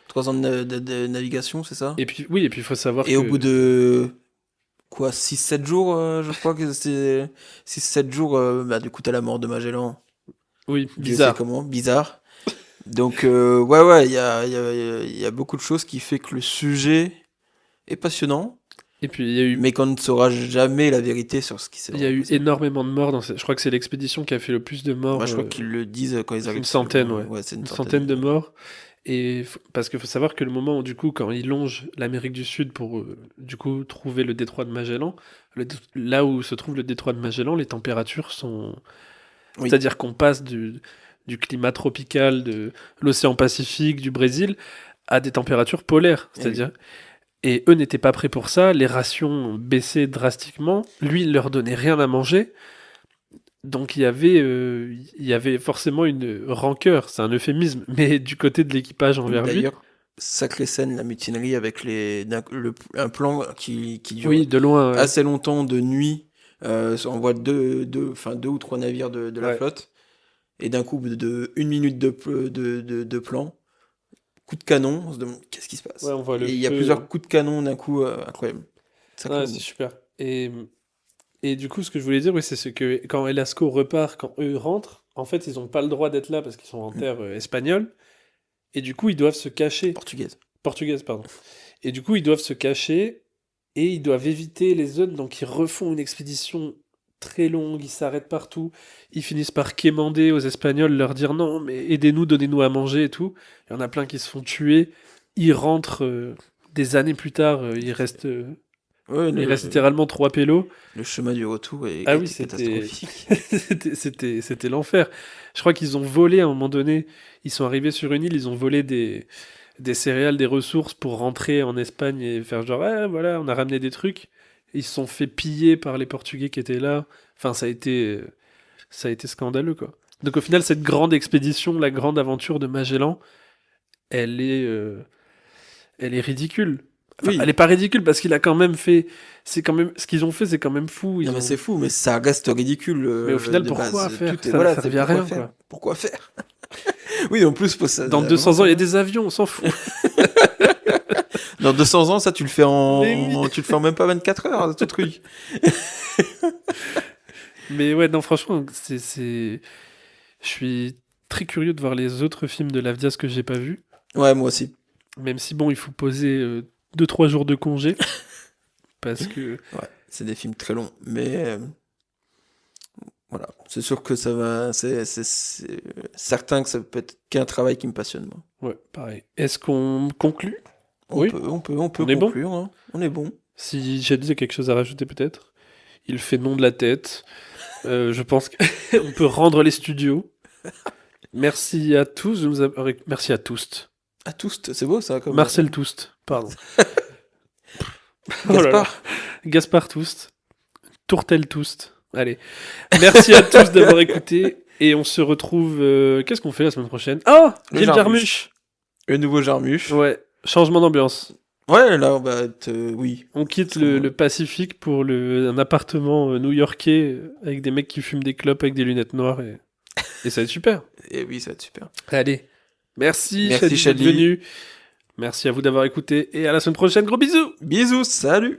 3 ans de navigation, c'est ça? Et puis oui, et puis il faut savoir Et au bout que de quoi, 6-7 jours, je crois que c'est 6-7 jours, bah, du coup, t'as la mort de Magellan. oui, Dieu sait bizarre. comment, bizarre. Donc, ouais, il y a beaucoup de choses qui fait que le sujet est passionnant, Et puis il y a eu mais qu'on ne saura jamais la vérité sur ce qui s'est il y a vraiment eu passé. énormément de morts je crois que c'est l'expédition qui a fait le plus de morts. Bah, je crois qu'ils le disent quand ils Une arrivent centaine, ouais. Ouais, c'est une Une centaine. centaine de morts. Parce qu'il faut savoir que le moment où, du coup, quand ils longent l'Amérique du Sud pour, du coup, trouver le détroit de Magellan, là où se trouve le détroit de Magellan, les températures sont... Oui, C'est-à-dire qu'on passe du climat tropical de l'océan Pacifique, du Brésil, à des températures polaires. eh oui. C'est-à-dire... Et eux n'étaient pas prêts pour ça, les rations baissaient drastiquement, lui, il leur donnait rien à manger, donc il y avait forcément une rancœur, c'est un euphémisme, mais du côté de l'équipage envers lui. D'ailleurs, sacrée scène, la mutinerie avec un plan qui dure Oui, de loin, ouais. assez longtemps de nuit. On voit enfin, 2 ou 3 navires de la Ouais. flotte. Et d'un coup, de 1 minute de plan, coup de canon, on se demande qu'est-ce qui se Ouais, passe. on voit le Et il y a feu. plusieurs coups de canon d'un coup, incroyable. Sacré Ouais, c'est moment. super. Et du coup, ce que je voulais dire, oui, c'est ce que quand Elasco repart, quand eux rentrent, en fait, ils n'ont pas le droit d'être là parce qu'ils sont en terre espagnole. Et du coup, ils doivent se cacher. Portugaise. Portugaise, pardon. Et du coup, ils doivent se cacher et ils doivent éviter les zones. Donc, ils refont une expédition très longue, ils s'arrêtent partout. Ils finissent par quémander aux Espagnols, leur dire non, mais aidez-nous, donnez-nous à manger et tout. Il y en a plein qui se font tuer. Ils rentrent des années plus tard, Ouais, il reste littéralement 3 pélos. le chemin du retour Ah oui, était c'était catastrophique. c'était l'enfer. Je crois qu'ils ont volé à un moment donné. Ils sont arrivés sur une île, ils ont volé des céréales, des ressources pour rentrer en Espagne et faire genre, ah voilà, on a ramené des trucs. Ils se sont fait piller par les Portugais qui étaient là. Enfin, ça a été. ça a été scandaleux, quoi. Donc au final, cette grande expédition, la grande aventure de Magellan, elle est ridicule. Enfin, Oui. elle est pas ridicule parce qu'il a quand même fait. C'est quand même ce qu'ils ont fait, c'est quand même fou. Ils Non, mais ont- c'est fou, mais ça reste ridicule. Mais au final, de pourquoi base. faire Tout est, Ça voilà, servait à pourquoi rien, faire quoi. Pourquoi faire Oui, en plus, pour ça, Dans 200 ans, il y a des avions, on s'en fout. Dans 200 ans, ça, tu le fais Mais oui. tu le fais en même pas 24 heures, ce truc. Mais ouais, non, franchement, je suis très curieux de voir les autres films de Lavdias que j'ai pas vus. Ouais, moi aussi. Même si, bon, il faut poser 2-3 jours de congé. Parce que. Ouais, c'est des films très longs, mais voilà, c'est sûr que ça va. C'est certain que ça peut être qu'un travail qui me passionne, moi. Ouais, pareil. Est-ce qu'on conclut? On Oui. peut, on peut On est bon conclure. Hein. On est bon. Si j'ai dit quelque chose à rajouter, peut-être. Il fait non de la tête. Je pense qu'on peut rendre les studios. Merci à tous. Merci à tous. À Toust, c'est beau ça. Comme Marcel Toust, pardon. Oh là là. Gaspard. Gaspard Toust. Tourtel Toust. Allez. Merci à tous d'avoir écouté. Et on se retrouve. Qu'est-ce qu'on fait la semaine prochaine? Oh, Le Jim Jarmusch. Jarmusch. Le nouveau Jarmusch. Ouais. Changement d'ambiance. Ouais, là, on va être. Oui. On quitte Parce qu'on- le Pacifique pour un appartement new-yorkais avec des mecs qui fument des clopes avec des lunettes noires. Et ça va être super. Et oui, ça va être super. Allez. Merci, Merci, Shadi, d'être Shadi. venu. Merci à vous d'avoir écouté. Et à la semaine prochaine. Gros bisous. Bisous, salut!